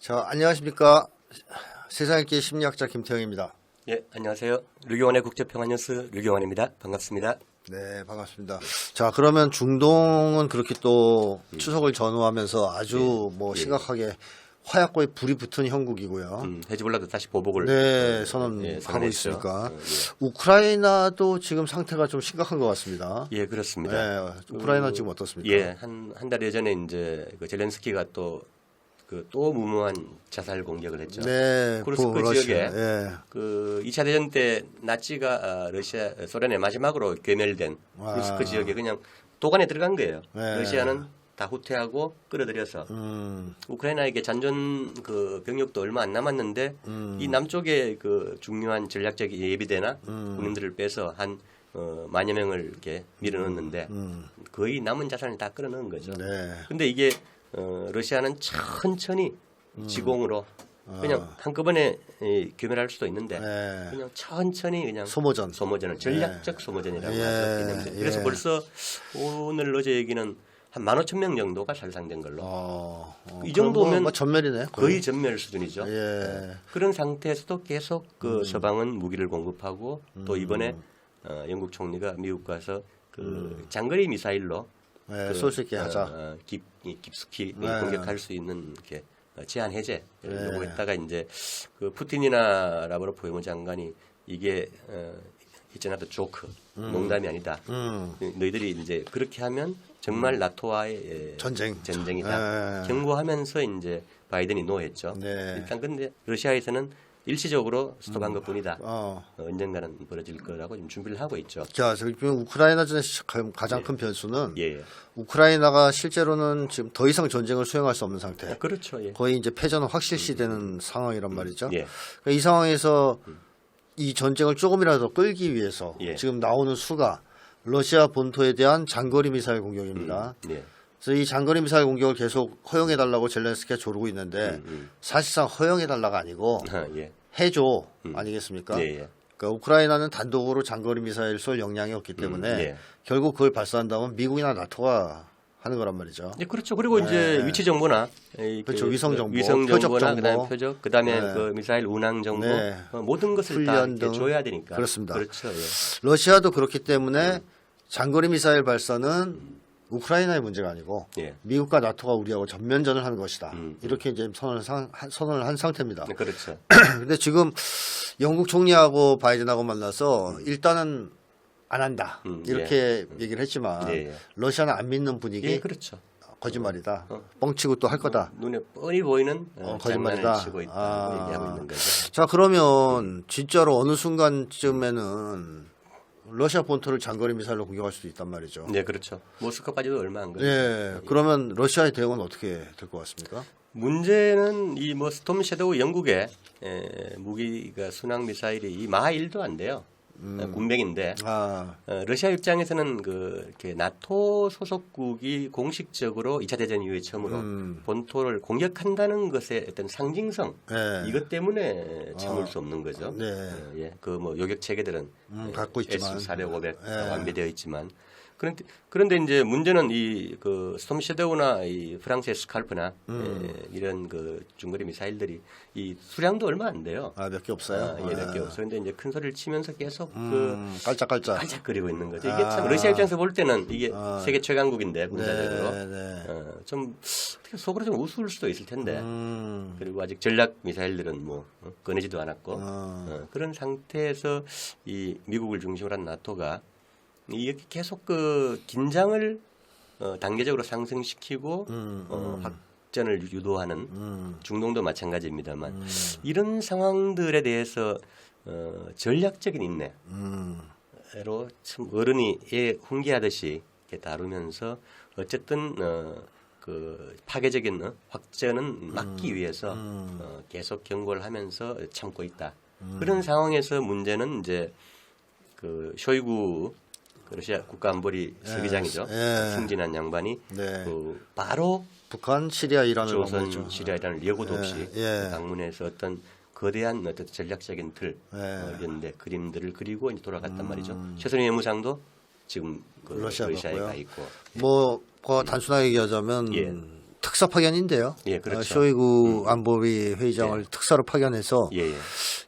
자, 안녕하십니까. 세상읽기 심리학자 김태형입니다. 예, 안녕하세요. 류경환의 국제평화뉴스 류경환입니다. 반갑습니다. 네, 반갑습니다. 자, 그러면 중동은 그렇게 또 추석을 전후하면서 아주 심각하게 화약고에 불이 붙은 형국이고요. 헤즈볼라도 다시 보복을 선언하고 선언했죠. 있으니까. 우크라이나도 지금 상태가 좀 심각한 것 같습니다. 예, 그렇습니다. 네, 우크라이나 지금 어떻습니까? 예, 한 달 예전에 이제 그 젤렌스키가 또 무모한 자살 공격을 했죠. 네, 쿠르스크 지역에 예. 그 2차 대전 때 나치가 소련의 마지막으로 괴멸된 쿠르스크 지역에 그냥 도관에 들어간 거예요. 네. 러시아는 다 후퇴하고 끌어들여서 우크라이나에게 잔존 그 병력도 얼마 안 남았는데 이 남쪽에 그 중요한 전략적 예비대나 군인들을 빼서 한 만여 명을 이렇게 밀어넣었는데 거의 남은 자산을 다 끌어넣은 거죠. 근데 이게 러시아는 천천히 지공으로 그냥 한꺼번에 괴멸할 수도 있는데 그냥 천천히 그냥 소모전을 전략적 소모전이라고 하죠. 그래서 벌써 오늘 어제 얘기는 한 15,000명 정도가 살상된 걸로. 이 정도면 전멸이네. 거의 전멸 수준이죠. 예. 그런 상태에서도 계속 그 서방은 무기를 공급하고 또 이번에 영국 총리가 미국 가서 그 장거리 미사일로 쏠 수 있게 하자. 깊숙이 공격할 수 있는 이렇게 제한 해제 요구했다가 이제 그 푸틴이나 라브로프 외무장관이 이게 It's not a joke, 농담이 아니다. 너희들이 이제 그렇게 하면 정말 나토와의 전쟁이다. 경고하면서 이제 바이든이 노했죠. 일단 근데 러시아에서는 일시적으로 스톱한 것뿐이다. 언젠가는 벌어질 거라고 지금 준비를 하고 있죠. 자, 지금 우크라이나전의 가장 큰 변수는 우크라이나가 실제로는 지금 더 이상 전쟁을 수행할 수 없는 상태. 그렇죠. 거의 이제 패전은 확실시되는 상황이란 말이죠. 그러니까 이 상황에서 이 전쟁을 조금이라도 끌기 위해서 지금 나오는 수가 러시아 본토에 대한 장거리 미사일 공격입니다. 그래서 이 장거리 미사일 공격을 계속 허용해달라고 젤렌스키가 조르고 있는데 사실상 허용해달라가 아니고 해줘 아니겠습니까? 그러니까 우크라이나는 단독으로 장거리 미사일 쏠 역량이 없기 때문에 결국 그걸 발사한다면 미국이나 나토가 하는 거란 말이죠. 그렇죠. 그리고 이제 위치 정보나 그렇죠. 위성 정보, 정보나 그다음에 표적, 그다음에 그 미사일 운항 정보 모든 것을 다 줘야 되니까. 그렇습니다. 그렇죠. 러시아도 그렇기 때문에 장거리 미사일 발사는 우크라이나의 문제가 아니고 미국과 나토가 우리하고 전면전을 하는 것이다. 이렇게 이제 선언을 한 상태입니다. 그렇죠. 근데 지금 영국 총리하고 바이든하고 만나서 일단은 안 한다. 이렇게 얘기를 했지만 러시아는 안 믿는 분위기. 그렇죠. 거짓말이다. 뻥치고 또 할 거다. 눈에 뻔히 보이는 거짓말이다. 치고 있다. 얘기하고 있는 거죠. 자, 그러면 진짜로 어느 순간쯤에는 러시아 본토를 장거리 미사일로 공격할 수도 있단 말이죠. 네, 그렇죠. 모스크바까지도 얼마 안 걸리죠. 그러면 러시아의 대응은 어떻게 될 것 같습니까? 문제는 이 스톰 섀도우 영국의 무기가 순항 미사일이 이 마하 1도 안 돼요. 군백인데 러시아 입장에서는 이렇게 나토 소속국이 공식적으로 2차 대전 이후에 처음으로 본토를 공격한다는 것의 어떤 상징성 이것 때문에 참을 수 없는 거죠. 요격 체계들은 갖고 있지만 S-400, 500 완비되어 있지만 그런데 이제 문제는 스톰 섀도우나 이 프랑스의 스칼프나 이런 중거리 미사일들이 이 수량도 얼마 안 돼요. 몇 개 없어요. 몇 개 없어요. 근데 이제 큰 소리를 치면서 계속 깔짝거리고 있는 거죠. 이게 참 러시아 입장에서 볼 때는 이게 세계 최강국인데 군사적으로 좀 어떻게 속으로 좀 우스울 수도 있을 텐데 그리고 아직 전략 미사일들은 꺼내지도 않았고 그런 상태에서 이 미국을 중심으로 한 나토가 이렇게 계속 긴장을 단계적으로 상승시키고 확전을 유도하는 중동도 마찬가지입니다만 이런 상황들에 대해서 전략적인 인내로 참 어른이 애 훈계하듯이 이렇게 다루면서 어쨌든 파괴적인 확전은 막기 위해서 계속 경고를 하면서 참고 있다. 그런 상황에서 문제는 이제 쇼이구 러시아 국가안보리 서기장이죠. 승진한 양반이 바로 북한, 시리아, 이란을 조선, 시리아, 이란을 예고도 없이 방문해서 어떤 거대한 어떤 전략적인 틀 이런 데 그림들을 그리고 이제 돌아갔단 말이죠. 최선희 외무상도 지금 러시아에 가 있고. 단순하게 얘기하자면 특사 파견인데요. 예, 그렇죠. 쇼이구 안보리 회장을 특사로 파견해서 예, 예.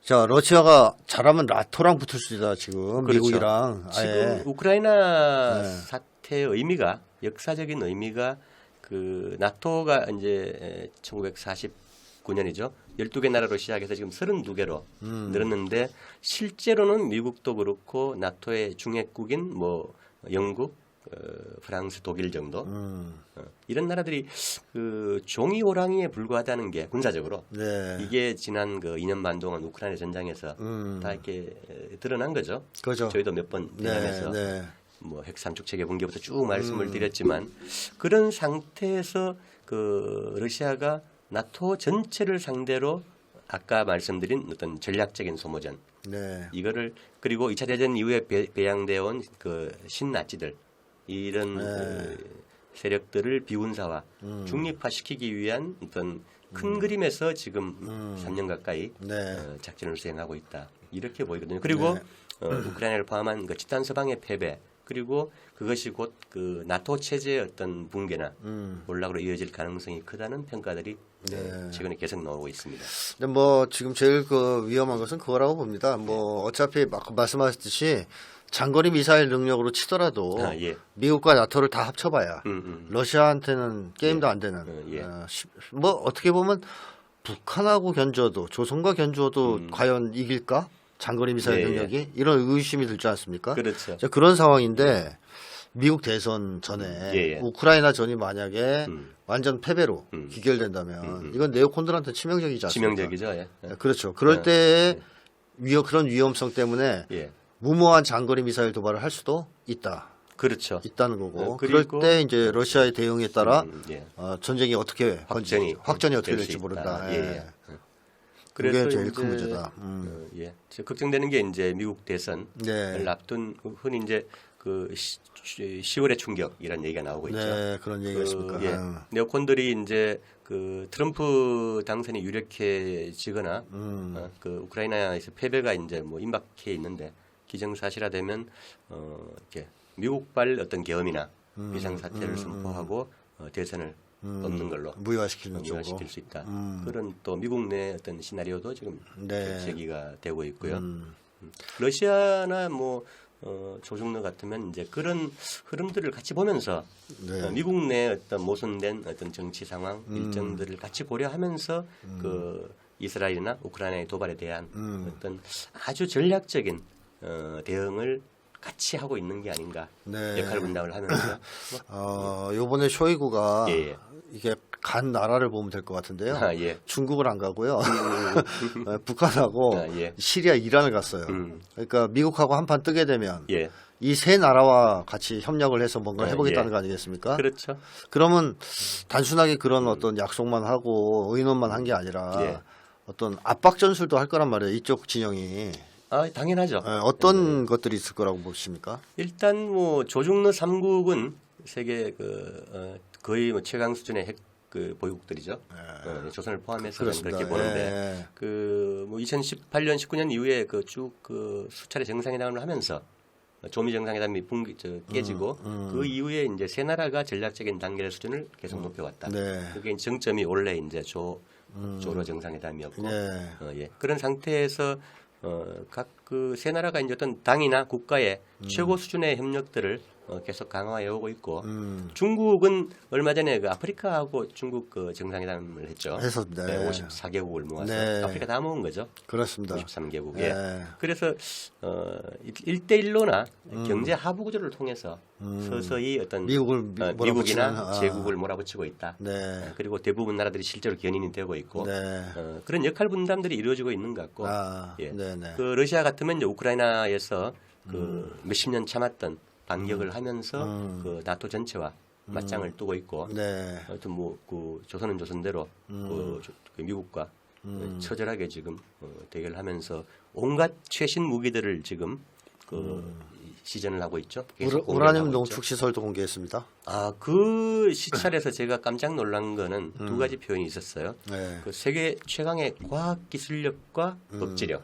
자 러시아가 잘하면 나토랑 붙을 수 있다 지금 그렇죠. 미국이랑 지금 우크라이나 사태의 의미가 역사적인 의미가 그 나토가 이제 1949년이죠. 12개 나라로 시작해서 지금 32개로 늘었는데 실제로는 미국도 그렇고 나토의 중핵국인 뭐 영국, 프랑스, 독일 정도 이런 나라들이 그 종이 호랑이에 불과하다는 게 군사적으로 네. 이게 지난 그 2년 반 동안 우크라이나 전장에서 다 이렇게 드러난 거죠. 그렇죠. 저희도 몇 번 대담해서 네. 뭐 핵삼축 체계 붕괴부터 쭉 말씀을 드렸지만 그런 상태에서 그 러시아가 나토 전체를 상대로 아까 말씀드린 어떤 전략적인 소모전 네. 이거를 그리고 2차 대전 이후에 배양되어 온 그 신나치들 이런 그 세력들을 비군사화 중립화시키기 위한 어떤 큰 그림에서 지금 3년 가까이 작전을 수행하고 있다 이렇게 보이거든요. 그리고 우크라이나를 포함한 그 집단 서방의 패배 그리고 그것이 곧 그 나토 체제의 어떤 붕괴나 몰락으로 이어질 가능성이 크다는 평가들이 최근에 계속 나오고 있습니다. 근데 뭐 지금 제일 그 위험한 것은 그거라고 봅니다. 뭐 어차피 막 말씀하셨듯이 장거리 미사일 능력으로 치더라도 미국과 나토를 다 합쳐봐야 러시아한테는 게임도 안 되는. 뭐 어떻게 보면 북한하고 견주어도 조선과 견주어도 과연 이길까? 장거리 미사일 능력이 이런 의심이 들지 않습니까? 그렇죠. 그런 상황인데 미국 대선 전에 우크라이나 전이 만약에 완전 패배로 귀결된다면 이건 네오콘들한테 치명적이지 않습니까? 치명적이죠. 그렇죠. 그럴 때에 그런 위험성 때문에 무모한 장거리 미사일 도발을 할 수도 있다. 그렇죠. 있다는 거고. 그럴 때 이제 러시아의 대응에 따라 전쟁이 어떻게 확전이 어떻게 될지 모른다. 그게 제일 큰 문제다. 걱정되는 게 이제 미국 대선을 앞둔 흔히 이제 그 10월의 충격이라는 얘기가 나오고 있죠. 네, 그런 얘기가 있습니까? 네오콘들이 이제 그 트럼프 당선이 유력해지거나 그 우크라이나에서 패배가 이제 뭐 임박해 있는데 기정사실화되면 이렇게 미국발 어떤 계엄이나 비상사태를 선포하고 대선을 없는 걸로 무효화시킬 수 있다. 그런 또 미국 내 어떤 시나리오도 지금 제기가 되고 있고요. 러시아나 뭐 조중러 같으면 이제 그런 흐름들을 같이 보면서 미국 내 어떤 모순된 어떤 정치 상황 일정들을 같이 고려하면서 그 이스라엘이나 우크라이나의 도발에 대한 어떤 아주 전략적인 대응을 같이 하고 있는 게 아닌가 역할 분담을 하면서 요번에 쇼이구가 이게 간 나라를 보면 될 것 같은데요. 중국을 안 가고요. 북한하고 시리아, 이란을 갔어요. 그러니까 미국하고 한판 뜨게 되면 이 세 나라와 같이 협력을 해서 뭔가 해보겠다는 거 아니겠습니까? 그렇죠. 그러면 단순하게 그런 어떤 약속만 하고 의논만 한 게 아니라 어떤 압박 전술도 할 거란 말이에요. 이쪽 진영이. 당연하죠. 어떤 것들이 있을 거라고 보십니까? 일단 뭐 조중러 3국은 세계 거의 뭐 최강 수준의 핵 그 보유국들이죠. 조선을 포함해서 그렇게 보는데 뭐 2018년 19년 이후에 그 쭉 그 수차례 정상회담을 하면서 조미 정상회담이 깨지고 그 이후에 이제 세 나라가 전략적인 단계 수준을 계속 높여왔다. 그게 정점이 원래 이제 조로 정상회담이었고 그런 상태에서 각 그 세 나라가 이제 어떤 당이나 국가의 최고 수준의 협력들을 계속 강화해 오고 있고 중국은 얼마 전에 그 아프리카하고 중국 그 정상회담을 했죠. 했었습니다. 54개국을 모아서 아프리카 다 모은 거죠. 그렇습니다. 53개국에. 그래서 1대1로나 경제 하부 구조를 통해서 서서히 어떤 미국이나 제국을 몰아붙이고 있다. 그리고 대부분 나라들이 실제로 견인이 되고 있고 그런 역할 분담들이 이루어지고 있는 것 같고 그 러시아 같으면 이제 우크라이나에서 그 몇십 년 참았던 반격을 하면서 그 나토 전체와 맞짱을 뜨고 있고 하여튼 뭐 그 조선은 조선대로 그 미국과 처절하게 지금 대결하면서 온갖 최신 무기들을 지금 그 시전을 하고 있죠. 우라늄 농축 시설도 공개했습니다. 그 시찰에서 제가 깜짝 놀란 거는 두 가지 표현이 있었어요. 그 세계 최강의 과학 기술력과 법지력.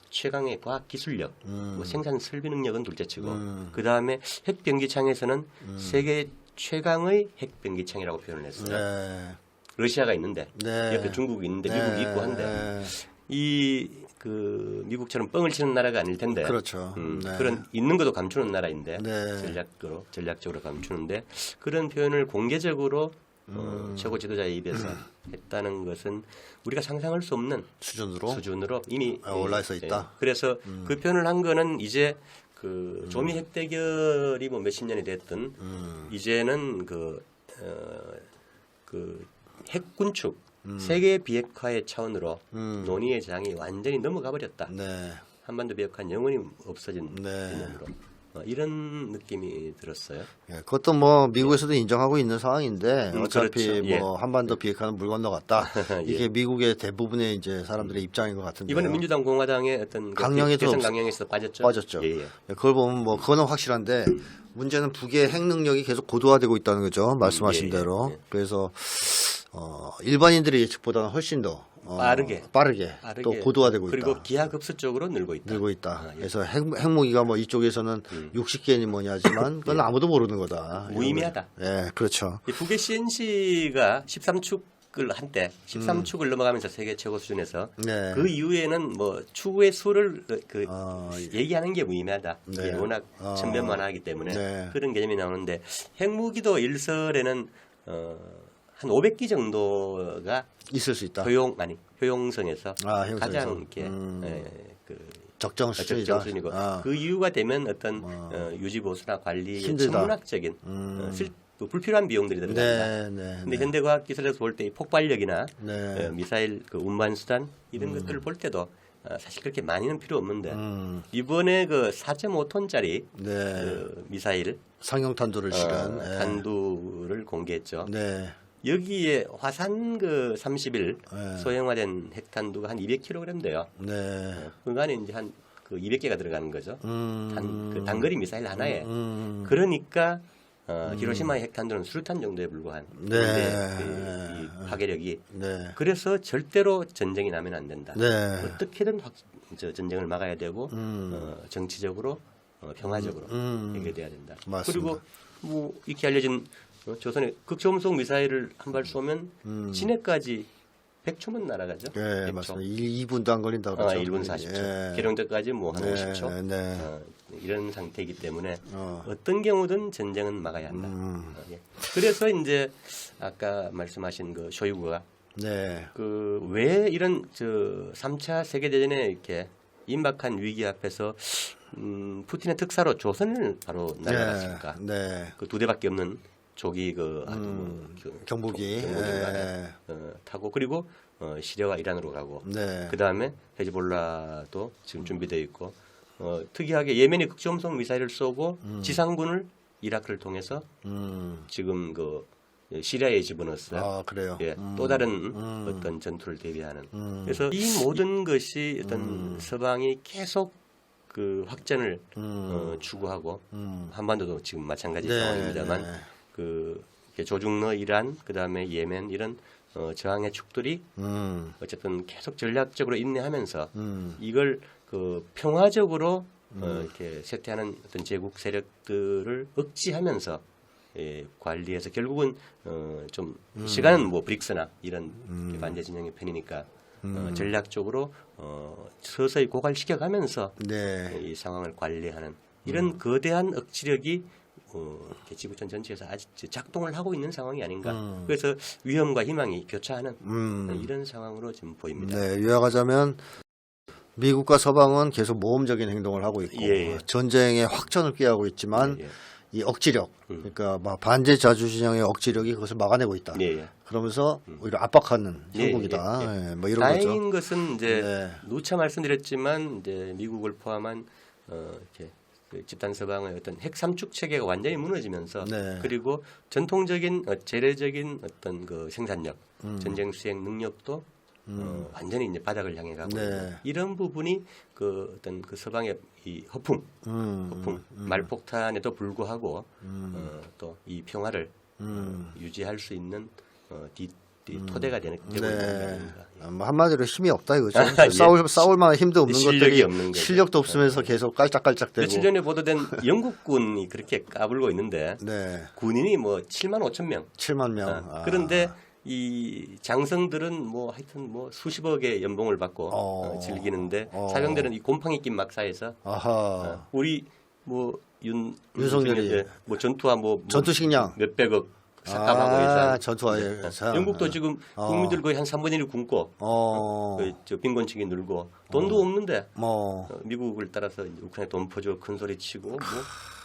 최강의 과학 기술력, 뭐 생산 설비 능력은 둘째치고 그 다음에 핵 병기창에서는 세계 최강의 핵 병기창이라고 표현을 했어요. 네. 러시아가 있는데 네. 옆에 중국이 있는데 네. 미국이 있고 한데 이 그 미국처럼 뻥을 치는 나라가 아닐 텐데 그렇죠. 네. 그런 있는 것도 감추는 나라인데 네. 전략적으로 감추는데 그런 표현을 공개적으로 최고 지도자의 입에서 했다는 것은 우리가 상상할 수 없는 수준으로 이미 올라서 있다. 그래서 그 표현을 한 거는 이제 그 조미 핵 대결이 뭐 몇십 년이 됐든 이제는 그 핵 군축 세계 비핵화의 차원으로 논의의 장이 완전히 넘어가 버렸다. 네. 한반도 비핵화는 영원히 없어진 네. 개념으로 이런 느낌이 들었어요. 예, 그것도 뭐 미국에서도 인정하고 있는 상황인데 어차피 그렇죠. 뭐 예. 한반도 비핵화는 물 건너갔다. 예. 이게 미국의 대부분의 이제 사람들의 입장인 것 같은데. 이번에 민주당 공화당의 어떤 대선 강령에서 빠졌죠. 빠졌죠. 예, 예. 그걸 보면 뭐 그거는 확실한데 문제는 북의 핵 능력이 계속 고도화되고 있다는 거죠. 말씀하신 예, 예. 대로. 예. 그래서 일반인들의 예측보다는 훨씬 더 빠르게 또 고도화되고 그리고 있다. 기하급수적으로 늘고 있다. 예. 그래서 핵무기가 뭐 이쪽에서는 60개니 뭐니 하지만 그건 아무도 모르는 거다. 무의미하다. 예, 그렇죠. 북의 CNC가 13축을 한때 13축을 넘어가면서 세계 최고 수준에서 네. 그 이후에는 뭐 추구의 수를 얘기하는 게 무의미하다. 네. 이게 워낙 천변만하기 때문에 네. 그런 개념이 나오는데 핵무기도 일설에는 한 500기 정도가 있을 수 있다. 효용성에서 효용성에서. 가장 이렇게 적정 수준이다. 수준이고 그 이유가 되면 어떤 유지 보수나 관리의 힘들다. 천문학적인 불필요한 비용들이 들어간다. 근데 현대 과학 기술에서 볼 때 이 폭발력이나 미사일 그 운반 수단 이런 것들을 볼 때도 사실 그렇게 많이는 필요 없는데 이번에 그 4.5톤짜리 그 미사일 상용탄두를 실은 탄두를 공개했죠. 네. 여기에 화산 그 30일 소형화된 핵탄두가 한 200kg 돼요. 네. 그 안에 이제 한 그 200개가 들어가는 거죠. 그 단거리 미사일 하나에. 그러니까 히로시마의 핵탄두는 수류탄 정도에 불과한 이 파괴력이. 네. 그래서 절대로 전쟁이 나면 안 된다. 네. 어떻게든 전쟁을 막아야 되고 정치적으로 평화적으로 해결돼야 된다. 맞습니다. 그리고 뭐 이렇게 알려진 조선의 극초음속 미사일을 한 발 쏘면 진해까지 100초면 날아가죠. 네, 100초. 맞습니다. 2분도 안 걸린다고 그러죠. 1분 40초. 예. 계룡대까지 뭐 한 네, 50초. 네. 이런 상태이기 때문에 어떤 경우든 전쟁은 막아야 한다. 예. 그래서 이제 아까 말씀하신 그 쇼이구가 네. 그 왜 이런 3차 세계대전에 이렇게 임박한 위기 앞에서 푸틴의 특사로 조선을 바로 날아갔을까? 네. 그 두 대밖에 없는 조기 경보기 타고 그리고 시리아와 이란으로 가고 네. 그 다음에 헤즈볼라도 지금 준비되어 있고 특이하게 예멘이 극초음속 미사일을 쏘고 지상군을 이라크를 통해서 지금 그 시리아에 집어넣었어요. 아, 그래요. 예, 또 다른 어떤 전투를 대비하는. 그래서 이 모든 것이 어떤 서방이 계속 그 확전을 추구하고 한반도도 지금 마찬가지 상황입니다만 그 조중러, 이란, 그 다음에 예멘 이런 저항의 축들이 어쨌든 계속 전략적으로 인내하면서 이걸 그 평화적으로 이렇게 쇠퇴하는 어떤 제국 세력들을 억지하면서 관리해서 결국은 좀 시간은 뭐 브릭스나 이런 반대 진영의 편이니까 전략적으로 서서히 고갈시켜가면서 이 상황을 관리하는 이런 거대한 억지력이 지구촌 전체에서 아직 작동을 하고 있는 상황이 아닌가. 그래서 위험과 희망이 교차하는 이런 상황으로 지금 보입니다. 네, 요약하자면 미국과 서방은 계속 모험적인 행동을 하고 있고 전쟁의 확전을 꾀하고 있지만 이 억지력, 그러니까 반제 자주진영의 억지력이 그것을 막아내고 있다. 그러면서 오히려 압박하는 형국이다. 뭐 이런 다행인 것은 이제 누차 말씀드렸지만 이제 미국을 포함한 이렇게 그 집단 서방의 어떤 핵 삼축 체계가 완전히 무너지면서 그리고 전통적인 재래적인 어떤 그 생산력, 전쟁 수행 능력도 완전히 이제 바닥을 향해 가고 있는 이런 부분이 그 어떤 그 서방의 이 허풍, 말폭탄에도 불구하고 또 이 평화를 유지할 수 있는 토대가 되고 있는 게 아닌가. 뭐 한마디로 힘이 없다 이거죠. 예. 싸울 만한 힘도 없는 실력이 것들이 없는 거죠. 실력도 없으면서 계속 깔짝깔짝대고. 며칠 전에 보도된 영국군이 그렇게 까불고 있는데 네. 군인이 뭐 7만 5천 명. 7만 명. 그런데 이 장성들은 뭐 하여튼 뭐 수십억의 연봉을 받고 즐기는데 사병들은 이 곰팡이 낀 막사에서 우리 뭐 윤석열이 뭐 전투화 뭐 전투식량 몇백억 삭감하고 해서 전투화 영국도 지금 국민들 거의 한 3분의 1을 굶고 저 빈곤층이 늘고 돈도 없는데 미국을 따라서 우크라이나 돈 퍼주고 큰 소리 치고 뭐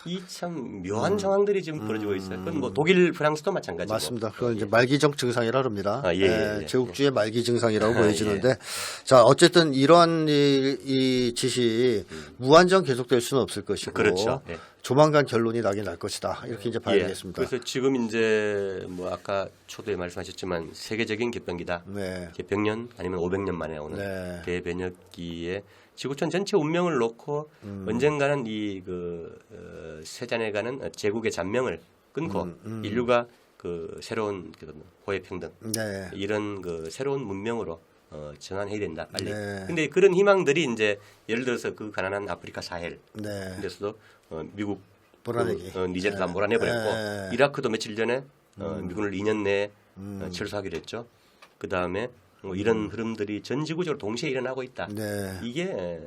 이 참 묘한 상황들이 지금 벌어지고 있어요. 그건 뭐 독일, 프랑스도 마찬가지고. 맞습니다. 그건 이제 말기적 증상이라 합니다. 예. 제국주의 말기 증상이라고 보여지는데 자 어쨌든 이러한 이 짓이 무한정 계속될 수는 없을 것이고 그렇죠. 예. 조만간 결론이 나긴 날 것이다. 이렇게 이제 봐야 되겠습니다. 그래서 지금 이제 뭐 아까 초도에 말씀하셨지만 세계적인 개병기다. 이제 100년 아니면 500년 만에 오는 대변혁기에 지구촌 전체 운명을 놓고 언젠가는 이 세잔해가는 제국의 잔명을 끊고 인류가 그 새로운 호혜평등 이런 그 새로운 문명으로 전환해야 된다 빨리. 근데 그런 희망들이 이제 예를 들어서 그 가난한 아프리카 사헬 데서도 미국 니제르가 몰아내버렸고 이라크도 며칠 전에 미군을 2년 내에 철수하기로 했죠. 그 다음에 뭐 이런 흐름들이 전 지구적으로 동시에 일어나고 있다. 이게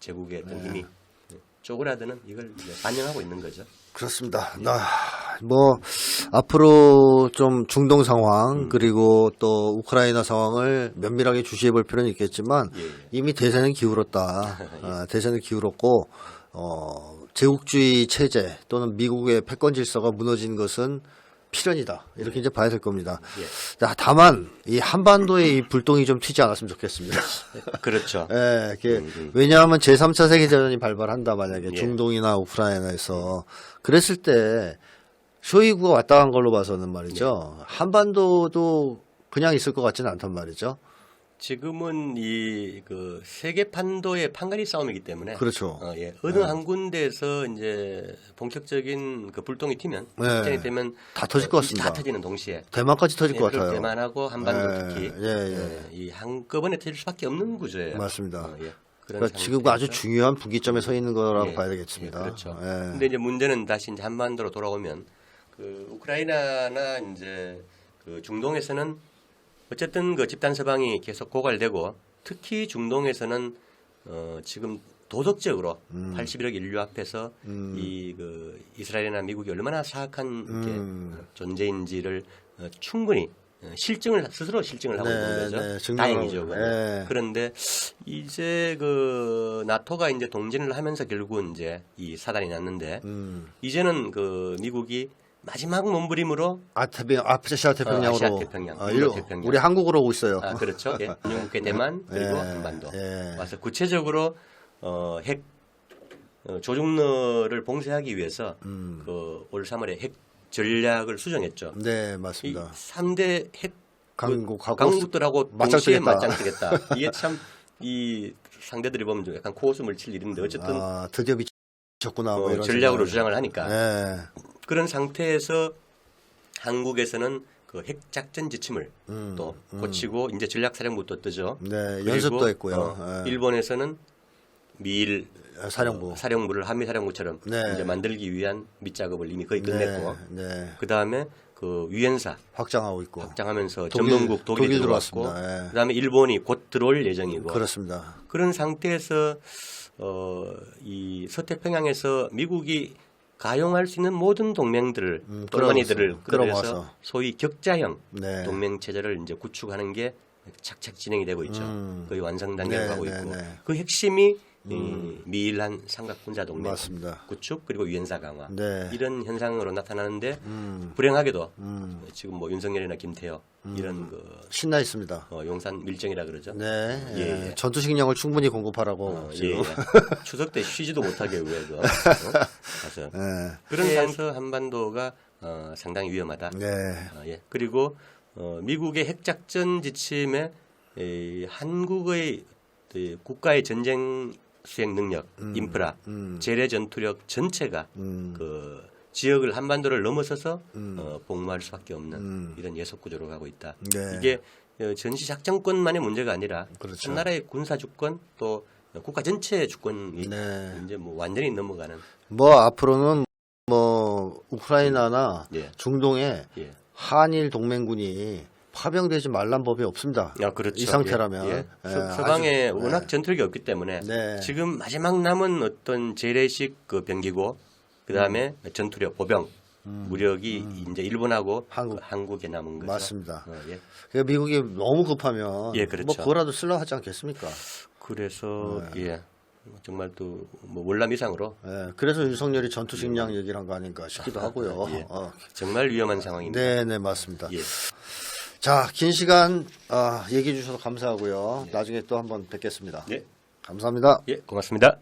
제국의 어떤 힘이 쪼그라드는 이걸 반영하고 있는 거죠. 그렇습니다. 뭐 앞으로 좀 중동 상황 그리고 또 우크라이나 상황을 면밀하게 주시해 볼 필요는 있겠지만 이미 대세는 기울었다. 대세는 기울었고 제국주의 체제 또는 미국의 패권 질서가 무너진 것은 필연이다. 이렇게 이제 봐야 될 겁니다. 다만 이 한반도에 이 불똥이 좀 튀지 않았으면 좋겠습니다. 그렇죠. 왜냐하면 제3차 세계대전이 발발한다 만약에 중동이나 우크라이나에서 그랬을 때 쇼이구가 왔다 간 걸로 봐서는 말이죠. 한반도도 그냥 있을 것 같지는 않단 말이죠. 지금은 이 세계 판도의 판가리 싸움이기 때문에 그렇죠. 어느 한 군데에서 이제 본격적인 그 불똥이 튀면 직전이 되면 다 터질 것 같습니다. 다 터지는 동시에 대만까지 터질 것 같아요. 대만하고 한반도 특히 이 한꺼번에 터질 수밖에 없는 구조예요. 맞습니다. 그러니까 지금 아주 중요한 분기점에 서 있는 거라고 봐야 되겠습니다. 그렇죠. 근데 이제 문제는 다시 이제 한반도로 돌아오면 그 우크라이나나 이제 그 중동에서는 어쨌든 그 집단 서방이 계속 고갈되고 특히 중동에서는 지금 도덕적으로 81억 인류 앞에서 이 이스라엘이나 미국이 얼마나 사악한 존재인지를 충분히 스스로 실증을 하고 있는 거죠. 다행이죠. 그런데 이제 나토가 이제 동진을 하면서 결국은 이제 이 사단이 났는데 이제는 미국이 마지막 몸부림으로 아시아 태평양으로 아시아 태평양. 우리 한국으로 오고 있어요. 그렇죠. 영국의 대만 그리고 한반도 와서 구체적으로 핵 조중러를 봉쇄하기 위해서 올 3월에 핵 전략을 수정했죠. 네, 맞습니다. 이 3대 핵 강국들하고 동시에 맞짱뜨겠다. 이게 참 이 상대들이 보면 좀 약간 코웃음을 칠 일인데 어쨌든 드디어 미쳤구나 뭐 이런 전략으로 주장을 하니까 그런 상태에서 한국에서는 핵 작전 지침을 또 고치고 이제 전략사령부도 뜨죠. 연습도 했고요. 일본에서는 미일 사령부를 한미 사령부처럼 이제 만들기 위한 밑작업을 이미 거의 끝냈고 그 다음에 유엔사 확장하면서 전범국 독일이 들어왔고 그 다음에 일본이 곧 들어올 예정이고 그렇습니다. 그런 상태에서 이 서태평양에서 미국이 가용할 수 있는 모든 동맹들을 동반이들을 끌어들여서 소위 격자형 동맹 체제를 이제 구축하는 게 착착 진행이 되고 있죠. 거의 완성 단계로 가고 있고 그 핵심이 미일한 삼각군사 동맹 구축 그리고 유엔사 강화 이런 현상으로 나타나는데 불행하게도 지금 뭐 윤석열이나 김태호 이런 신나 있습니다. 용산 밀정이라 그러죠. 전투식량을 충분히 공급하라고 지금. 추석 때 쉬지도 못하게 위해서 가서 그런 상황에서 한반도가 상당히 위험하다. 그리고 미국의 핵작전 지침에 한국의 국가의 전쟁 수행 능력, 인프라, 재래 전투력 전체가 지역을 한반도를 넘어서서 복무할 수밖에 없는 이런 예속 구조로 가고 있다. 이게 전시 작전권만의 문제가 아니라 그렇죠. 한 나라의 군사 주권 또 국가 전체의 주권이 네. 이제 뭐 완전히 넘어가는. 뭐 앞으로는 뭐 우크라이나나 예. 중동에 예. 한일 동맹군이 파병되지 말란 법이 없습니다. 그렇죠. 이 상태라면 예. 예, 서방에 아주, 워낙 네. 전투력이 없기 때문에 네. 지금 마지막 남은 어떤 재래식 그 병기고 그 다음에 전투력 보병 무력이 이제 일본하고 한국에 남은 거죠. 맞습니다. 예. 그러니까 미국이 너무 급하면 예, 그렇죠. 뭐 그거라도 쓰려 하지 않겠습니까? 그래서 예. 정말 또 뭐 월남 이상으로 예, 그래서 윤석열이 전투식량 얘기를 한 거 아닌가 싶기도 하고요. 예. 정말 위험한 상황입니다. 네, 네, 맞습니다. 예. 자, 긴 시간 얘기해 주셔서 감사하고요. 나중에 또 한번 뵙겠습니다. 예. 감사합니다. 예, 고맙습니다.